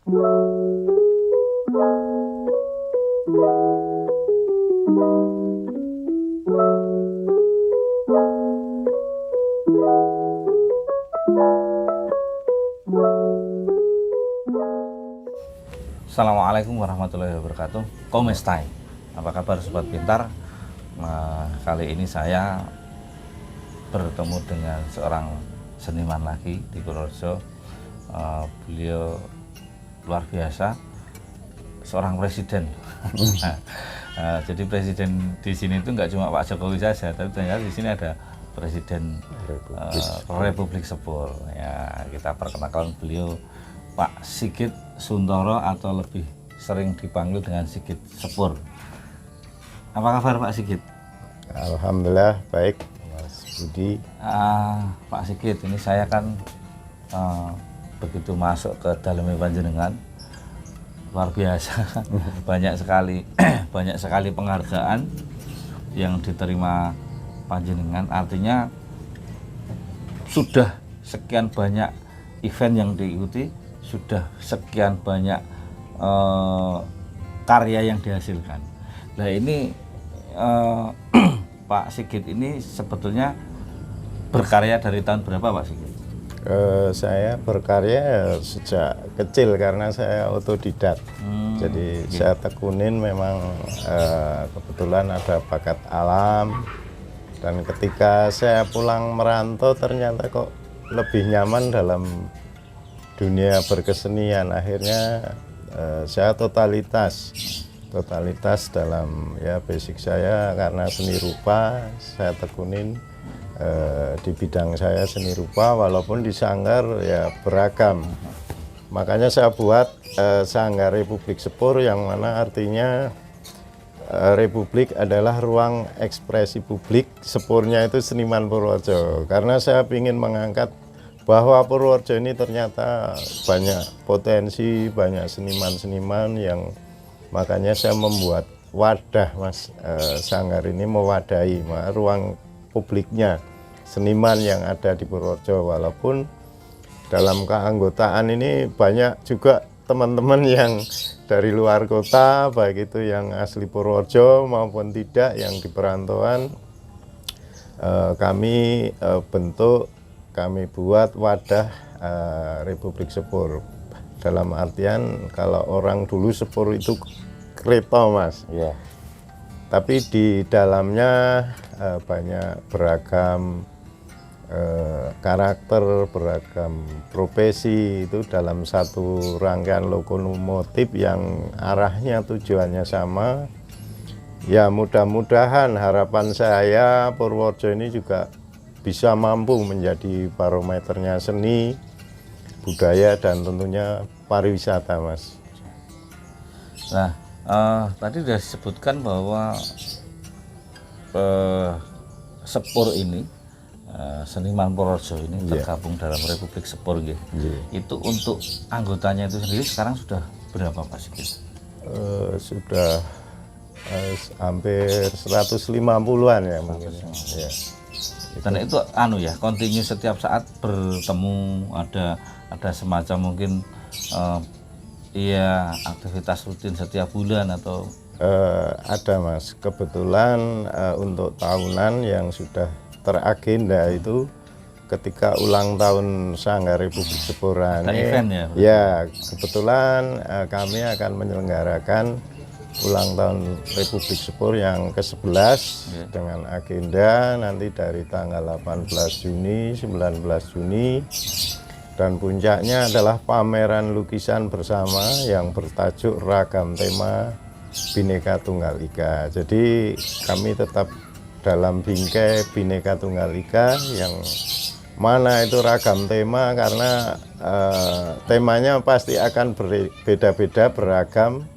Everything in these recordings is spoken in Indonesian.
Assalamualaikum warahmatullahi wabarakatuh. Komestai, apa kabar sobat pintar? Kali ini saya bertemu dengan seorang seniman lagi di Purworejo. Beliau luar biasa, seorang presiden. Jadi presiden di sini itu nggak cuma Pak Jokowi saja, tapi ternyata di sini ada Presiden Republik Sepur. Ya, kita perkenalkan beliau Pak Sigit Suntoro atau lebih sering dipanggil dengan Sigit Sepur. Apa kabar Pak Sigit? Alhamdulillah baik, Mas Budi. Pak Sigit, ini saya kan begitu masuk ke dalamnya panjenengan, luar biasa. banyak sekali penghargaan yang diterima panjenengan. Artinya sudah sekian banyak event yang diikuti, sudah sekian banyak karya yang dihasilkan. Nah ini Pak Sigit ini sebetulnya berkarya dari tahun berapa Pak Sigit? Saya berkarya sejak kecil karena saya otodidak. Jadi saya tekunin memang kebetulan ada bakat alam, dan ketika saya pulang merantau ternyata kok lebih nyaman dalam dunia berkesenian. Akhirnya saya totalitas dalam ya basic saya, karena seni rupa saya tekunin di bidang saya seni rupa, walaupun di sanggar ya beragam. Makanya saya buat Sanggar Republik Sepur, yang mana artinya Republik adalah ruang ekspresi publik, Sepurnya itu seniman Purworejo. Karena saya ingin mengangkat bahwa Purworejo ini ternyata banyak potensi, banyak seniman-seniman, yang makanya saya membuat wadah Mas. Sanggar ini mewadahi ruang publiknya seniman yang ada di Purworejo. Walaupun dalam keanggotaan ini banyak juga teman-teman yang dari luar kota, baik itu yang asli Purworejo maupun tidak, yang di perantauan. Kami kami buat wadah Republik Sepur. Dalam artian kalau orang dulu Sepur itu kereta Mas. Iya. Tapi di dalamnya banyak beragam karakter, beragam profesi itu dalam satu rangkaian lokomotif yang arahnya tujuannya sama. Ya mudah-mudahan harapan saya Purworejo ini juga bisa mampu menjadi barometernya seni, budaya, dan tentunya pariwisata Mas. Nah, tadi sudah disebutkan bahwa Sepur ini, seniman Purworejo ini tergabung dalam Republik Sepur gitu. Itu untuk anggotanya itu sendiri sekarang sudah berapa Pak Sigit? Sudah hampir 150-an ya mungkin. Ya. Dan itu kontinu setiap saat bertemu, ada semacam mungkin aktivitas rutin setiap bulan atau ada Mas. Kebetulan untuk tahunan yang sudah teragenda itu ketika ulang tahun Sanggar Republik Sepur ini, ya kebetulan kami akan menyelenggarakan ulang tahun Republik Sepur yang ke-11 dengan agenda nanti dari tanggal 18 Juni, 19 Juni, dan puncaknya adalah pameran lukisan bersama yang bertajuk Ragam Tema Bhinneka Tunggal Ika. Jadi kami tetap dalam bingkai Bhinneka Tunggal Ika, yang mana itu ragam tema karena temanya pasti akan berbeda-beda, beragam,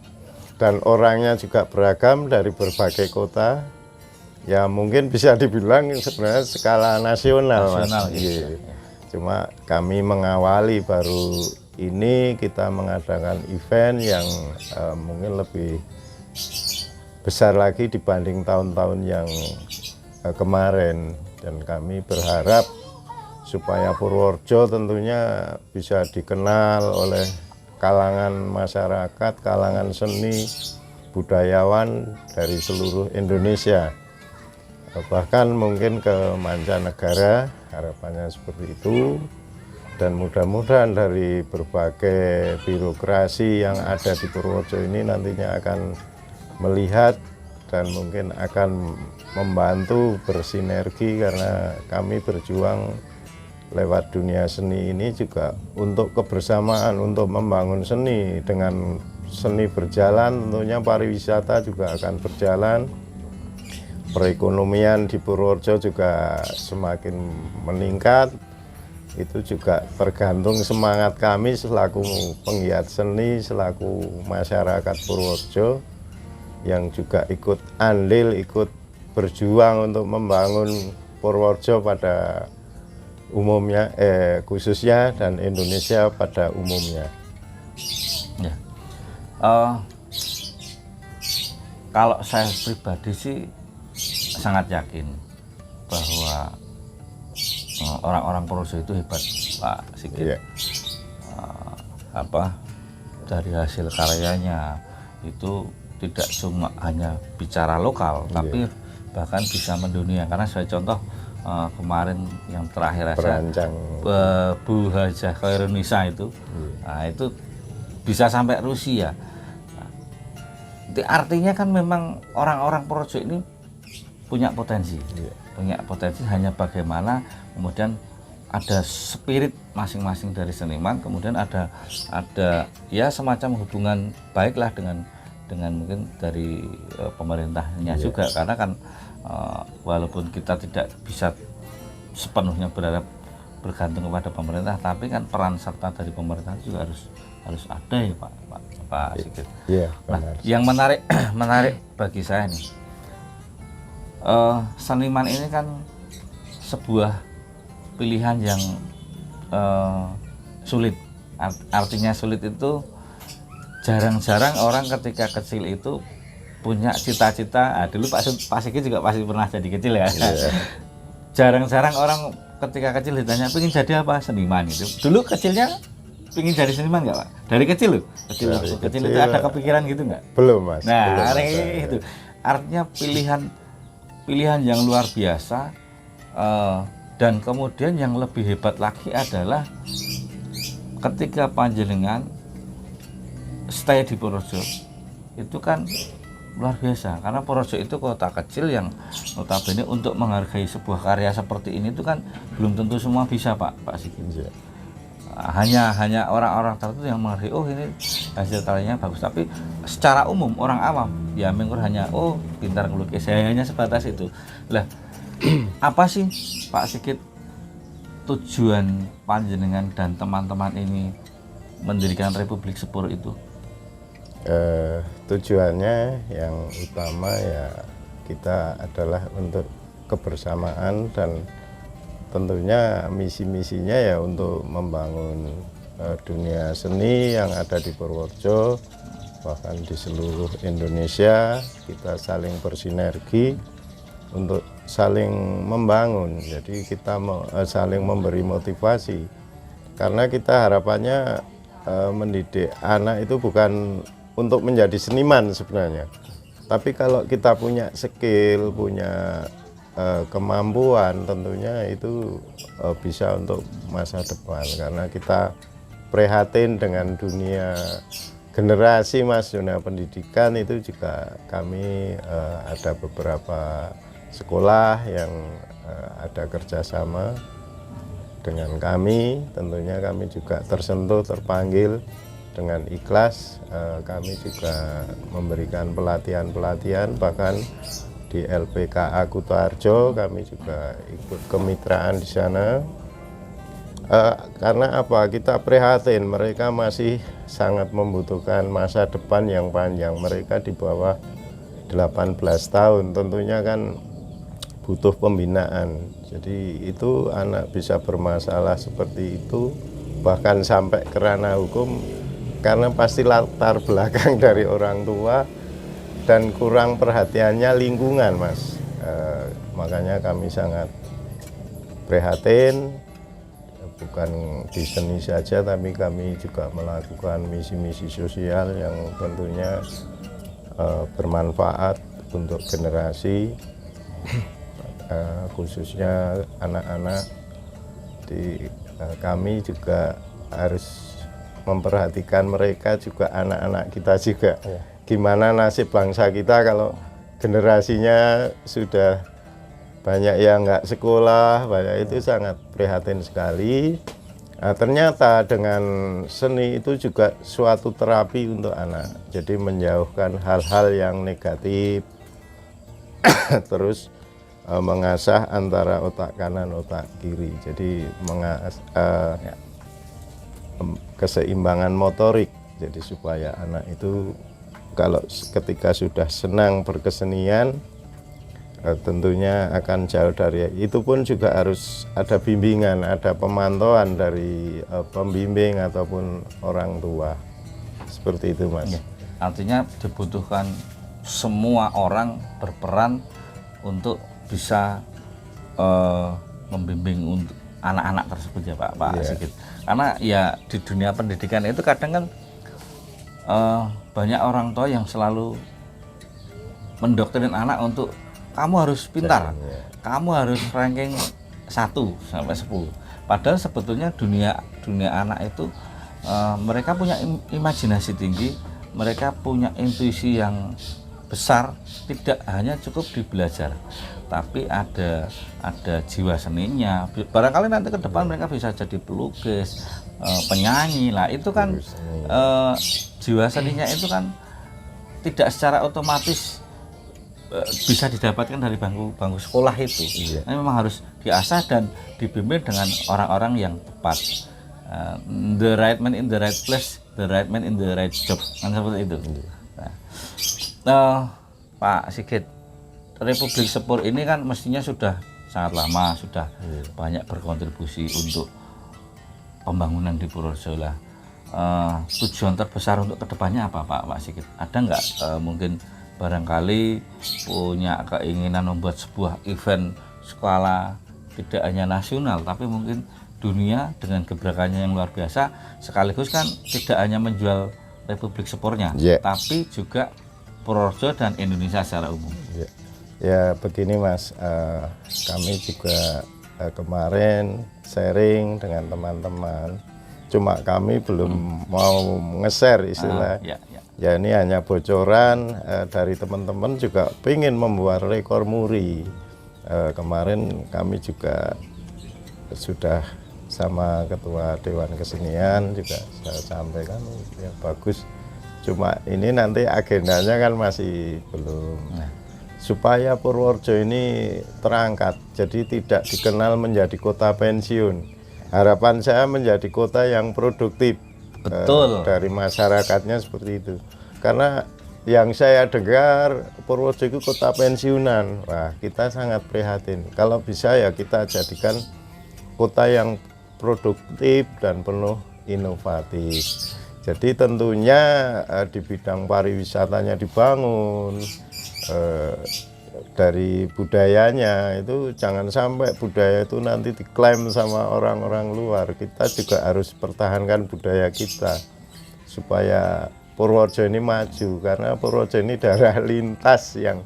dan orangnya juga beragam dari berbagai kota. Ya mungkin bisa dibilang sebenarnya skala nasional Mas. Gitu. Cuma kami mengawali baru ini, kita mengadakan event yang mungkin lebih besar lagi dibanding tahun-tahun yang kemarin, dan kami berharap supaya Purworejo tentunya bisa dikenal oleh kalangan masyarakat, kalangan seni, budayawan dari seluruh Indonesia. Bahkan mungkin ke mancanegara, harapannya seperti itu. Dan mudah-mudahan dari berbagai birokrasi yang ada di Purworejo ini nantinya akan melihat dan mungkin akan membantu bersinergi, karena kami berjuang lewat dunia seni ini juga untuk kebersamaan, untuk membangun seni. Dengan seni berjalan tentunya pariwisata juga akan berjalan, perekonomian di Purworejo juga semakin meningkat. Itu juga tergantung semangat kami selaku penggiat seni, selaku masyarakat Purworejo yang juga ikut andil, ikut berjuang untuk membangun Purworejo pada umumnya, khususnya, dan Indonesia pada umumnya. Ya. Kalau saya pribadi sih sangat yakin bahwa orang-orang Purworejo itu hebat, Pak Sigit. Yeah. Dari hasil karyanya itu tidak cuma hanya bicara lokal, tapi bahkan bisa mendunia. Karena saya contoh kemarin yang terakhir Perancang Bu Hajah Khairunisa itu, nah, itu bisa sampai Rusia. Nah, itu artinya kan memang orang-orang Purworejo ini punya potensi. Punya potensi, hanya bagaimana kemudian ada spirit masing-masing dari seniman, kemudian ada ya semacam hubungan baiklah dengan mungkin dari pemerintahnya juga, karena kan walaupun kita tidak bisa sepenuhnya bergantung kepada pemerintah, tapi kan peran serta dari pemerintah juga harus ada ya Pak Sigit. Iya, Nah, benar. yang menarik bagi saya nih, seniman ini kan sebuah pilihan yang sulit. Artinya sulit itu jarang-jarang orang ketika kecil itu punya cita-cita. Dulu Pak Sigit juga pasti pernah jadi kecil ya. Jarang-jarang orang ketika kecil ditanya pengen jadi apa, seniman itu. Dulu kecilnya pengen jadi seniman nggak Pak? Dari kecil loh. Kecil itu ada kepikiran gitu nggak? Belum, Mas. Nah, Belum itu artinya pilihan yang luar biasa, dan kemudian yang lebih hebat lagi adalah ketika panjenengan stay di Purworejo itu kan luar biasa, karena Purworejo itu kota kecil yang notabene untuk menghargai sebuah karya seperti ini itu kan belum tentu semua bisa Pak Sigit. Hanya orang-orang tertentu yang menghargai, oh ini hasil karyanya bagus, tapi secara umum orang awam ya mengur hanya pintar ngelukis, hanya sebatas itu lah. Apa sih Pak Sigit tujuan panjenengan dan teman-teman ini mendirikan Republik Sepur itu? Tujuannya yang utama ya kita adalah untuk kebersamaan, dan tentunya misi-misinya ya untuk membangun dunia seni yang ada di Purworejo, bahkan di seluruh Indonesia. Kita saling bersinergi untuk saling membangun, jadi kita saling memberi motivasi, karena kita harapannya mendidik anak itu bukan untuk menjadi seniman sebenarnya, tapi kalau kita punya skill, punya kemampuan, tentunya itu bisa untuk masa depan. Karena kita prihatin dengan dunia generasi, Mas, dunia pendidikan itu juga kami ada beberapa sekolah yang ada kerjasama dengan kami. Tentunya kami juga tersentuh, terpanggil dengan ikhlas. Kami juga memberikan pelatihan-pelatihan, bahkan di LPKA Kutoarjo kami juga ikut kemitraan di sana. Karena apa? Kita prihatin, mereka masih sangat membutuhkan masa depan yang panjang. Mereka di bawah 18 tahun, tentunya kan butuh pembinaan. Jadi itu anak bisa bermasalah seperti itu, bahkan sampai ke ranah hukum, karena pasti latar belakang dari orang tua dan kurang perhatiannya lingkungan, Mas. Makanya kami sangat prihatin, bukan di seni saja, tapi kami juga melakukan misi-misi sosial yang tentunya bermanfaat untuk generasi, khususnya anak-anak. Kami juga harus memperhatikan mereka juga, anak-anak kita juga. Gimana nasib bangsa kita kalau generasinya sudah banyak yang nggak sekolah, banyak, itu sangat prihatin sekali. Nah, ternyata dengan seni itu juga suatu terapi untuk anak, jadi menjauhkan hal-hal yang negatif, terus mengasah antara otak kanan otak kiri, jadi keseimbangan motorik, jadi supaya anak itu kalau ketika sudah senang berkesenian tentunya akan jauh dari itu. Pun juga harus ada bimbingan, ada pemantauan dari pembimbing ataupun orang tua, seperti itu, Mas. Ya, artinya dibutuhkan semua orang berperan untuk bisa membimbing untuk anak-anak tersebut ya Pak Sigit. Karena ya di dunia pendidikan itu kadang kan banyak orang tua yang selalu mendoktrin anak untuk kamu harus pintar, kamu harus ranking 1 sampai 10. Padahal sebetulnya dunia anak itu mereka punya imajinasi tinggi, mereka punya intuisi yang besar, tidak hanya cukup di belajar, tapi ada jiwa seninya. Barangkali nanti ke depan mereka bisa jadi pelukis, penyanyi lah. Itu kan jiwa seninya itu kan tidak secara otomatis bisa didapatkan dari bangku sekolah itu. Memang harus diasah dan dibimbing dengan orang-orang yang tepat. The right man in the right place, the right man in the right job, kan seperti itu. Pak Sigit, Republik Sepur ini kan mestinya sudah sangat lama, sudah banyak berkontribusi untuk pembangunan di Purworejo lah. Tujuan terbesar untuk kedepannya apa Pak Sigit? Ada nggak mungkin barangkali punya keinginan membuat sebuah event skala tidak hanya nasional tapi mungkin dunia dengan gebrakannya yang luar biasa, sekaligus kan tidak hanya menjual Republik Sepurnya, tapi juga Purworejo dan Indonesia secara umum. Ya begini Mas, kami juga kemarin sharing dengan teman-teman, cuma kami belum mau nge-share istilah. Ya ini hanya bocoran dari teman-teman juga pengen membuat rekor muri. Kemarin kami juga sudah sama Ketua Dewan Kesenian juga saya sampaikan ya bagus. Cuma ini nanti agendanya kan masih belum. Supaya Purworejo ini terangkat, jadi tidak dikenal menjadi kota pensiun. Harapan saya menjadi kota yang produktif. Betul. Dari masyarakatnya seperti itu. Karena yang saya dengar Purworejo itu kota pensiunan. Wah, kita sangat prihatin. Kalau bisa ya kita jadikan kota yang produktif dan penuh inovatif. Jadi tentunya di bidang pariwisatanya dibangun, dari budayanya itu jangan sampai budaya itu nanti diklaim sama orang-orang luar. Kita juga harus pertahankan budaya kita supaya Purworejo ini maju, karena Purworejo ini daerah lintas yang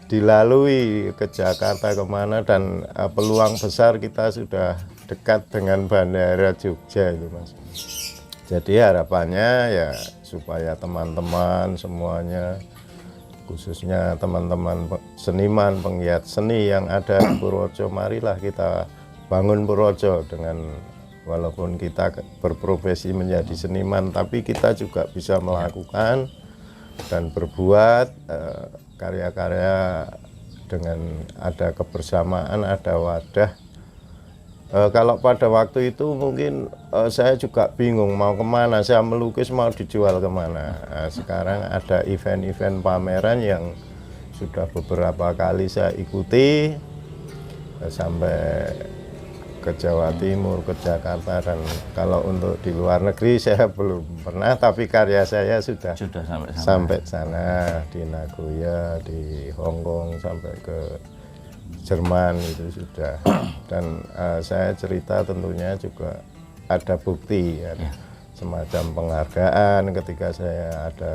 dilalui ke Jakarta kemana, dan peluang besar kita sudah dekat dengan Bandara Jogja itu Mas. Jadi harapannya ya supaya teman-teman semuanya, khususnya teman-teman seniman, penggiat seni yang ada di Purworejo, marilah kita bangun Purworejo dengan, walaupun kita berprofesi menjadi seniman, tapi kita juga bisa melakukan dan berbuat karya-karya dengan ada kebersamaan, ada wadah. Kalau pada waktu itu mungkin saya juga bingung mau kemana, saya melukis mau dijual kemana. Sekarang ada event-event pameran yang sudah beberapa kali saya ikuti, sampai ke Jawa Timur, ke Jakarta, dan kalau untuk di luar negeri saya belum pernah, tapi karya saya sudah sampai sana, di Nagoya, di Hong Kong, sampai ke Jerman itu sudah. Dan saya cerita tentunya juga ada bukti ya. Semacam penghargaan ketika saya ada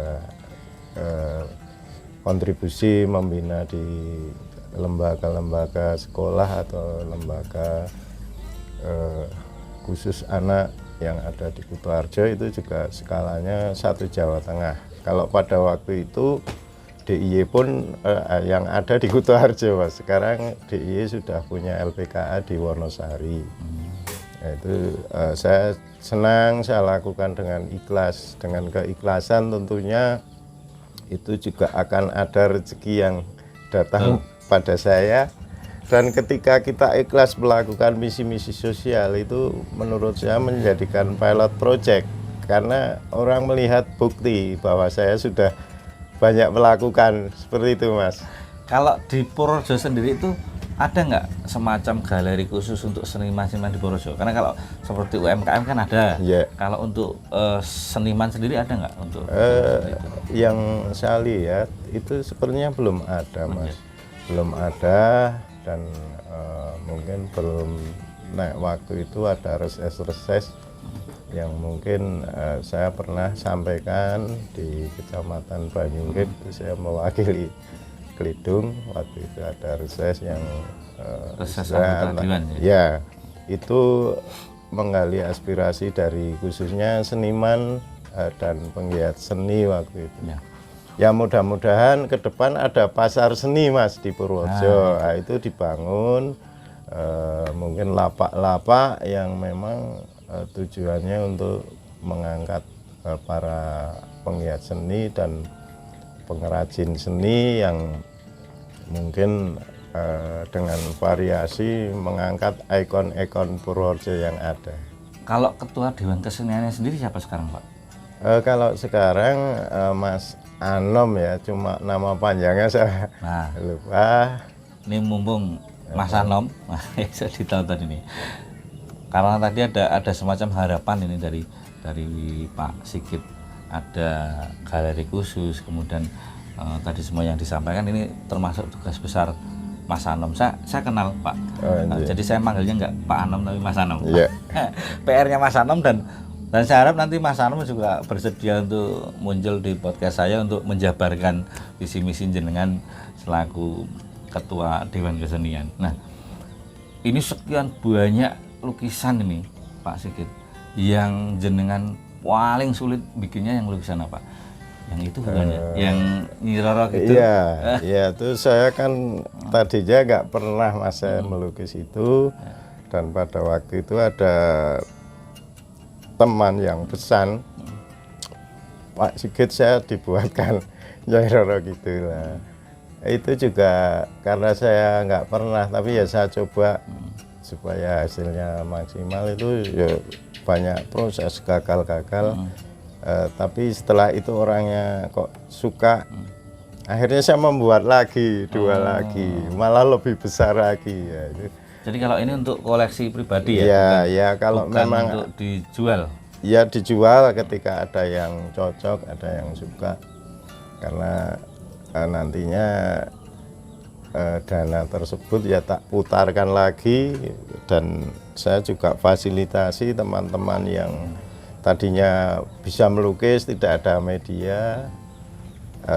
kontribusi membina di lembaga-lembaga sekolah atau lembaga khusus anak yang ada di Kutoarjo, itu juga skalanya 1 Jawa Tengah. Kalau pada waktu itu DIY pun yang ada di Kutoarjo, Mas. Sekarang DIY sudah punya LPKA di Wonosari. Nah, itu saya senang, saya lakukan dengan ikhlas, dengan keikhlasan tentunya itu juga akan ada rezeki yang datang pada saya. Dan ketika kita ikhlas melakukan misi-misi sosial itu menurut saya menjadikan pilot project, karena orang melihat bukti bahwa saya sudah banyak melakukan seperti itu, Mas. Kalau di Purworejo sendiri itu ada nggak semacam galeri khusus untuk seniman-seniman di Purworejo? Karena kalau seperti UMKM kan ada. Kalau untuk seniman sendiri ada nggak untuk yang saya lihat itu sepertinya belum ada, Mas. Belum ada, dan mungkin belum naik waktu itu ada reses-reses yang mungkin saya pernah sampaikan di Kecamatan Banyurip. Saya mewakili Kelidung, waktu itu ada reses yang ya itu menggali aspirasi dari khususnya seniman dan penggiat seni waktu itu. Ya mudah-mudahan ke depan ada pasar seni, Mas, di Purworejo. Nah, itu dibangun mungkin lapak-lapak yang memang tujuannya untuk mengangkat para penggiat seni dan pengrajin seni yang mungkin dengan variasi mengangkat ikon-ikon Purworejo yang ada. Kalau ketua Dewan Keseniannya sendiri siapa sekarang, Pak? Kalau sekarang Mas Anom ya, cuma nama panjangnya saya lupa. Ini mumpung Mas Anom, saya ditonton ini. Karena tadi ada semacam harapan ini dari Pak Sigit, ada galeri khusus, kemudian tadi semua yang disampaikan ini termasuk tugas besar Mas Anom. Saya kenal Pak, jadi saya manggilnya nggak Pak Anom tapi Mas Anom. PR-nya Mas Anom, dan saya harap nanti Mas Anom juga bersedia untuk muncul di podcast saya untuk menjabarkan visi misi jenengan selaku Ketua Dewan Kesenian. Nah, ini sekian banyak lukisan ini Pak Sigit, yang jenengan paling sulit bikinnya yang lukisan apa? Yang itu bukan ya? Yang Nyi Roro gitu? Iya, itu saya kan tadinya nggak pernah Mas saya melukis itu, dan pada waktu itu ada teman yang pesan, Pak Sigit saya dibuatkan Nyai Roro gitu lah. Itu juga karena saya nggak pernah, tapi ya saya coba supaya hasilnya maksimal. Itu ya banyak proses gagal-gagal, tapi setelah itu orangnya kok suka, akhirnya saya membuat lagi, 2 lagi, malah lebih besar lagi ya. Jadi kalau ini untuk koleksi pribadi ya? Ya kalau bukan memang untuk dijual? Ya dijual ketika ada yang cocok, ada yang suka, karena nantinya dana tersebut ya tak putarkan lagi, dan saya juga fasilitasi teman-teman yang tadinya bisa melukis tidak ada media,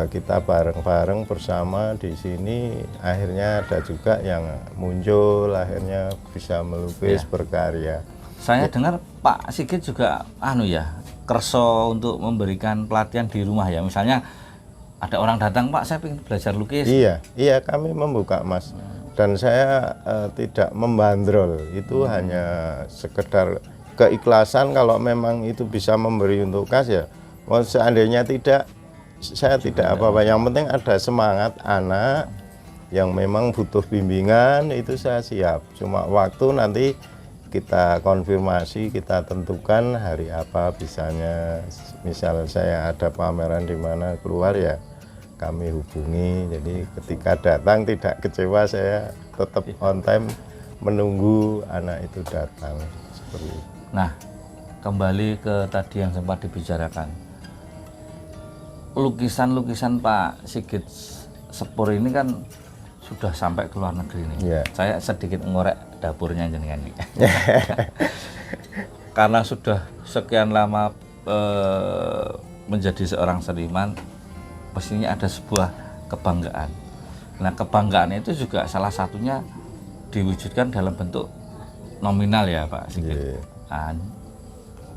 kita bareng-bareng bersama di sini, akhirnya ada juga yang muncul, akhirnya bisa melukis berkarya. Saya dengar Pak Sigit juga kerso untuk memberikan pelatihan di rumah ya, misalnya ada orang datang, Pak saya ingin belajar lukis. Iya kami membuka, Mas, dan saya tidak membandrol, itu hanya sekedar keikhlasan. Kalau memang itu bisa memberi untuk kas ya, seandainya tidak, saya tidak apa-apa, yang penting ada semangat anak yang memang butuh bimbingan, itu saya siap. Cuma waktu nanti kita konfirmasi, kita tentukan hari apa bisanya. Misal saya ada pameran di mana keluar ya kami hubungi. Jadi ketika datang tidak kecewa, saya tetap on time menunggu anak itu datang seperti itu. Nah, kembali ke tadi yang sempat dibicarakan, lukisan-lukisan Pak Sigit Sepur ini kan sudah sampai ke luar negeri nih. Saya sedikit ngorek dapurnya jenengan nih. karena sudah sekian lama menjadi seorang seniman, pastinya ada sebuah kebanggaan. Nah, kebanggaan itu juga salah satunya diwujudkan dalam bentuk nominal ya Pak Sigit. Nah,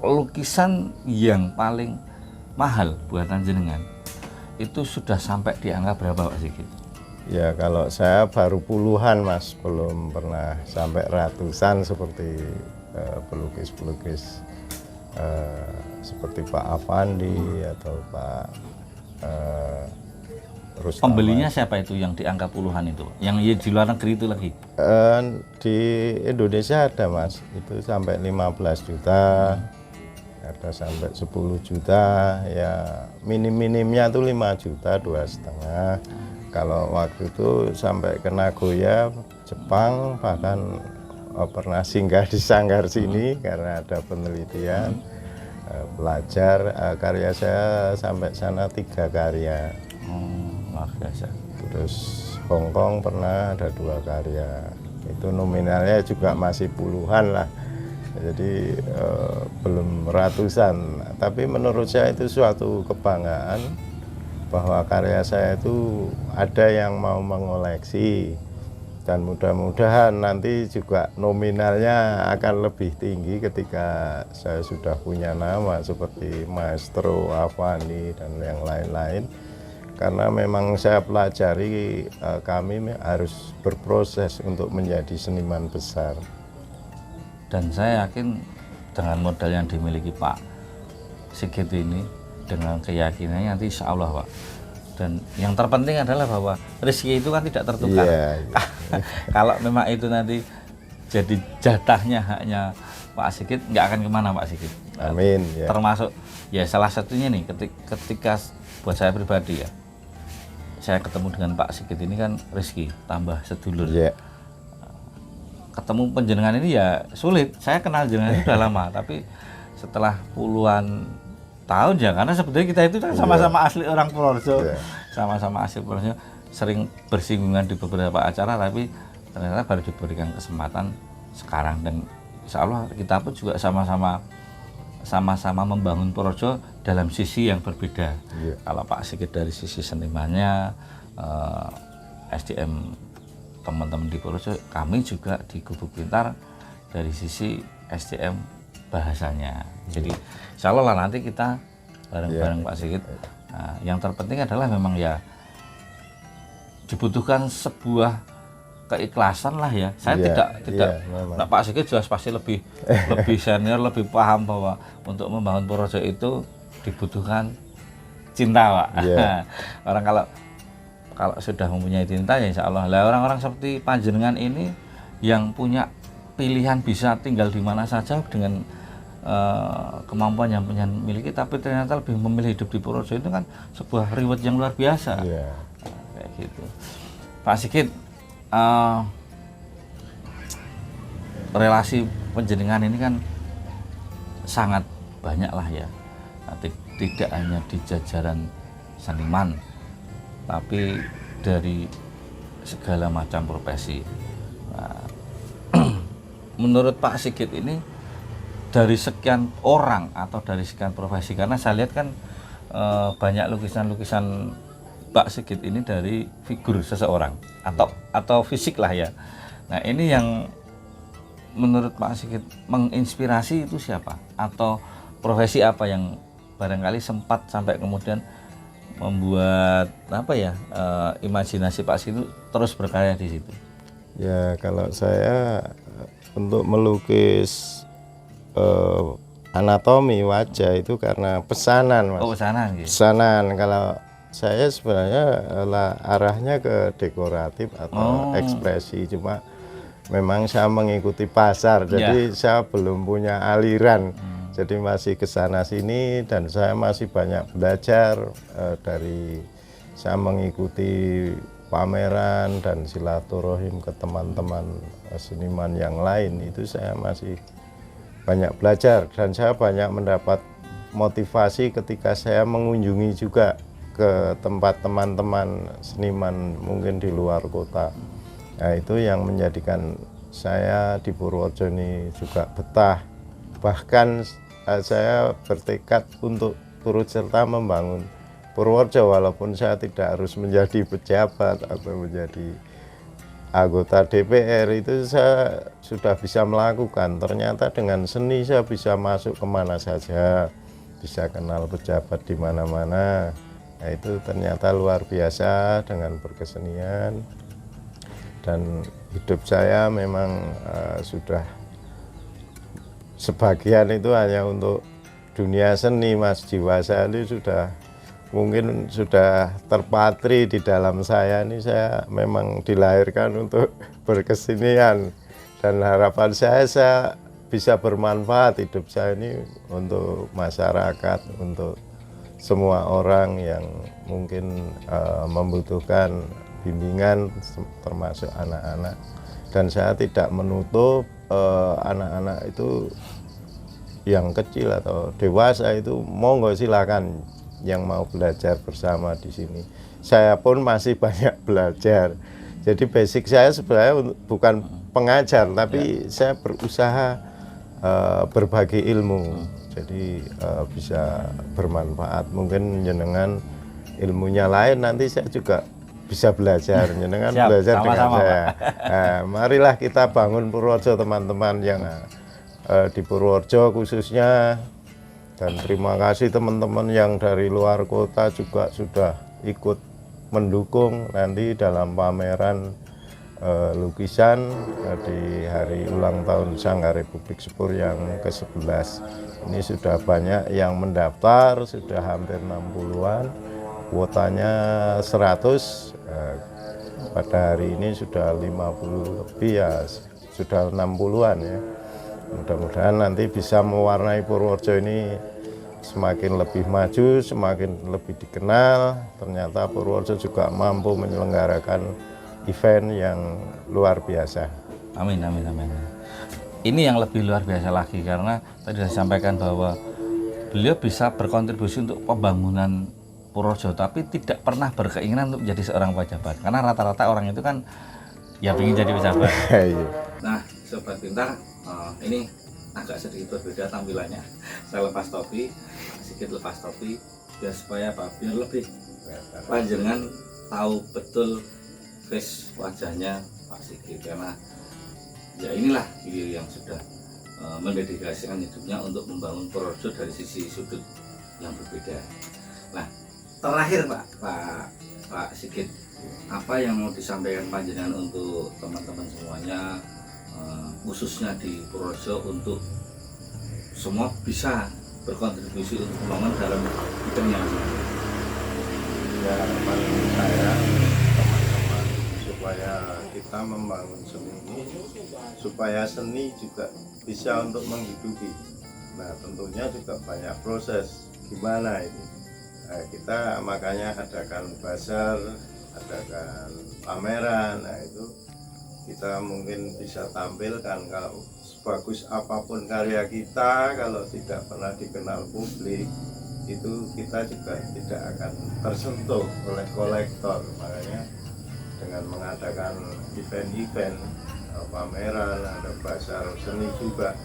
lukisan yang paling mahal buatan jenengan itu sudah sampai di angka berapa Pak Sigit? Ya kalau saya baru puluhan Mas, belum pernah sampai ratusan seperti pelukis-pelukis seperti Pak Avandi atau Pak Rustam. Pembelinya siapa itu yang di angka puluhan itu? Yang di luar negeri itu lagi? Di Indonesia ada Mas, itu sampai 15 juta, ada sampai 10 juta, ya minim-minimnya tuh 5 juta, 2,5. Kalau waktu itu sampai ke Nagoya, Jepang, bahkan pernah singgah di Sanggar sini karena ada penelitian, belajar. Karya saya sampai sana 3 karya. Luar biasa. Terus Hong Kong pernah ada 2 karya. Itu nominalnya juga masih puluhan lah. Jadi belum ratusan. Tapi menurut saya itu suatu kebanggaan bahwa karya saya itu ada yang mau mengoleksi, dan mudah-mudahan nanti juga nominalnya akan lebih tinggi ketika saya sudah punya nama seperti Maestro, Avandi dan yang lain-lain. Karena memang saya pelajari kami harus berproses untuk menjadi seniman besar. Dan saya yakin dengan modal yang dimiliki Pak Sigit ini, dengan keyakinannya nanti insya Allah Pak. Dan yang terpenting adalah bahwa rezeki itu kan tidak tertukar. Kalau memang itu nanti jadi jatahnya haknya Pak Sigit, nggak akan kemana Pak Sigit. Amin. Ya. Termasuk ya salah satunya nih ketika buat saya pribadi ya, saya ketemu dengan Pak Sigit ini kan rezeki tambah sedulur. Yeah. Ketemu penjenengan ini ya sulit. Saya kenal jenengan sudah lama, tapi setelah puluhan tahun ya, karena sebetulnya kita itu kan sama-sama asli orang Purworejo, sama-sama asli Purworejo, sering bersinggungan di beberapa acara, tapi ternyata baru diberikan kesempatan sekarang. Dan insya Allah kita pun juga sama-sama membangun Purworejo dalam sisi yang berbeda. Kalau Pak Sigit dari sisi senimannya, SDM teman-teman di Purworejo, kami juga di Gubuk Pintar dari sisi SDM bahasanya. Jadi insya Allah lah nanti kita bareng-bareng Pak Sigit. Nah, yang terpenting adalah memang ya dibutuhkan sebuah keikhlasan lah ya. Saya tidak nah, Pak Sigit jelas pasti lebih senior, lebih paham bahwa untuk membangun Purworejo itu dibutuhkan cinta Pak. Orang kalau sudah mempunyai cinta ya insya Allah. Lah orang-orang seperti panjenengan ini yang punya pilihan bisa tinggal di mana saja dengan kemampuan yang punya miliki, tapi ternyata lebih memilih hidup di Purworejo, itu kan sebuah reward yang luar biasa. Nah, kayak gitu. Pak Sigit, relasi penjenengan ini kan sangat banyak lah ya. Tidak hanya di jajaran seniman, tapi dari segala macam profesi. Nah, menurut Pak Sigit ini dari sekian orang atau dari sekian profesi, karena saya lihat kan banyak lukisan-lukisan Pak Sigit ini dari figur seseorang atau fisik lah ya. Nah ini yang menurut Pak Sigit menginspirasi itu siapa, atau profesi apa yang barangkali sempat sampai kemudian membuat apa ya imajinasi Pak Sigit itu terus berkarya di situ? Ya kalau saya untuk melukis anatomi wajah itu karena pesanan Mas. Oh pesanan gitu. Pesanan. Kalau saya sebenarnya arahnya ke dekoratif atau ekspresi, cuma memang saya mengikuti pasar, jadi saya belum punya aliran. Jadi masih ke sana sini, dan saya masih banyak belajar dari saya mengikuti pameran dan silaturahim ke teman-teman seniman yang lain. Itu saya masih banyak belajar, dan saya banyak mendapat motivasi ketika saya mengunjungi juga ke tempat teman-teman seniman mungkin di luar kota. Nah itu yang menjadikan saya di Purworejo ini juga betah bahkan saya bertekad untuk turut serta membangun Purworejo walaupun saya tidak harus menjadi pejabat atau menjadi anggota DPR. Itu saya sudah bisa melakukan. Ternyata dengan seni saya bisa masuk kemana saja, bisa kenal pejabat di mana-mana. Nah, itu ternyata luar biasa dengan berkesenian. Dan hidup saya memang sudah sebagian itu hanya untuk dunia seni, Mas. Jiwa saya ini mungkin sudah terpatri di dalam saya. Ini saya memang dilahirkan untuk berkesenian, dan harapan saya bisa bermanfaat hidup saya ini untuk masyarakat, untuk semua orang yang mungkin membutuhkan bimbingan, termasuk anak-anak. Dan saya tidak menutup anak-anak itu yang kecil atau dewasa itu monggo silakan yang mau belajar bersama di sini. Saya pun masih banyak belajar. Jadi basic saya sebenarnya bukan pengajar, tapi saya berusaha berbagi ilmu. Jadi bisa bermanfaat. Mungkin jenengan ilmunya lain, nanti saya juga bisa belajar. Jenengan Siap, belajar sama-sama, dengan saya. Nah, marilah kita bangun Purworejo, teman-teman yang di Purworejo khususnya. Dan terima kasih teman-teman yang dari luar kota juga sudah ikut mendukung nanti dalam pameran lukisan di hari ulang tahun Sanggar Republik Sepur yang ke-11. Ini sudah banyak yang mendaftar, sudah hampir 60-an, kuotanya 100. Pada hari ini sudah 50 lebih, ya sudah 60-an ya. Mudah-mudahan nanti bisa mewarnai Purworejo ini semakin lebih maju, semakin lebih dikenal. Ternyata Purworejo juga mampu menyelenggarakan event yang luar biasa. Amin, amin, amin. Ini yang lebih luar biasa lagi, karena tadi saya sampaikan bahwa beliau bisa berkontribusi untuk pembangunan Purworejo, tapi tidak pernah berkeinginan untuk menjadi seorang pejabat. Karena rata-rata orang itu kan ya ingin jadi pejabat. Nah, Sobat Pintar, ini agak sedikit berbeda tampilannya. Saya lepas topi, sedikit lepas topi, biar supaya biar lebih panjenengan tahu betul face wajahnya Pak Sigit, karena ya inilah beliau yang sudah mendedikasikan hidupnya untuk membangun Purworejo dari sisi sudut yang berbeda. Nah, terakhir Pak Sigit, apa yang mau disampaikan panjenengan untuk teman-teman semuanya, khususnya di Purworejo, untuk semua bisa berkontribusi untuk pembangunan dalam bidangnya? Ya, harapan saya teman-teman supaya kita membangun seni ini, supaya seni juga bisa untuk menghidupi. Nah, tentunya juga banyak proses gimana ini. Nah, kita makanya adakan bazar, adakan pameran. Nah, itu kita mungkin bisa tampilkan. Kalau sebagus apapun karya kita, kalau tidak pernah dikenal publik, itu kita juga tidak akan tersentuh oleh kolektor. Makanya dengan mengadakan event-event, pameran, ada bazar seni juga,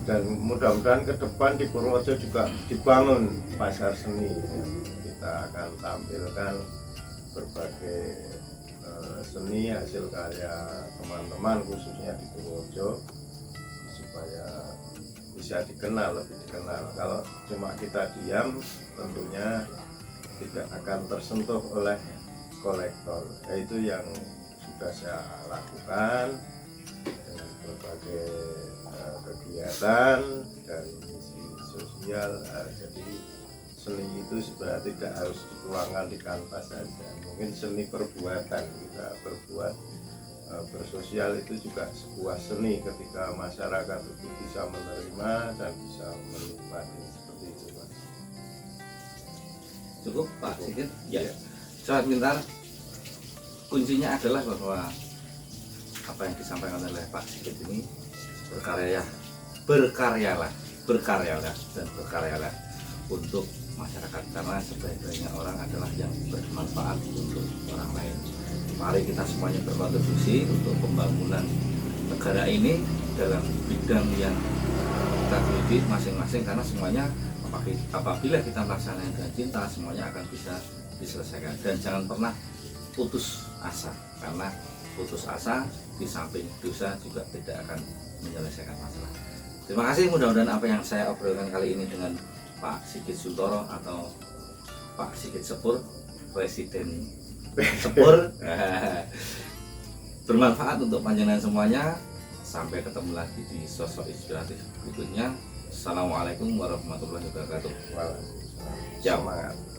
dan mudah-mudahan ke depan di Purworejo juga dibangun pasar seni. Kita akan tampilkan berbagai seni hasil karya teman-teman khususnya di Purworejo, supaya bisa dikenal, lebih dikenal. Kalau cuma kita diam, tentunya tidak akan tersentuh oleh kolektor. Itu yang sudah saya lakukan dengan berbagai kegiatan dari misi sosial. Jadi seni itu sebenarnya tidak harus dituangkan di kanvas saja. Mungkin seni perbuatan, kita berbuat bersosial itu juga sebuah seni ketika masyarakat itu bisa menerima dan bisa menikmati, seperti itu, Pak. Cukup Pak Sigit? Ya. Sobat Pintar, kuncinya adalah bahwa apa yang disampaikan oleh Pak Sigit ini, berkaryalah dan berkaryalah untuk masyarakat, karena sebaik-baiknya orang adalah yang bermanfaat untuk orang lain. Mari kita semuanya berkontribusi untuk pembangunan negara ini dalam bidang yang kita didik masing-masing, karena semuanya apabila kita melaksanakan dengan cinta, semuanya akan bisa diselesaikan. Dan jangan pernah putus asa, karena putus asa di samping dosa juga tidak akan menyelesaikan masalah. Terima kasih, mudah-mudahan apa yang saya obrolkan kali ini dengan Pak Sigit Suntoro atau Pak Sigit Sepur, Presiden Sepur, bermanfaat untuk panjenengan semuanya. Sampai ketemu lagi di sosok inspiratif berikutnya. Assalamualaikum warahmatullahi wabarakatuh. Semangat.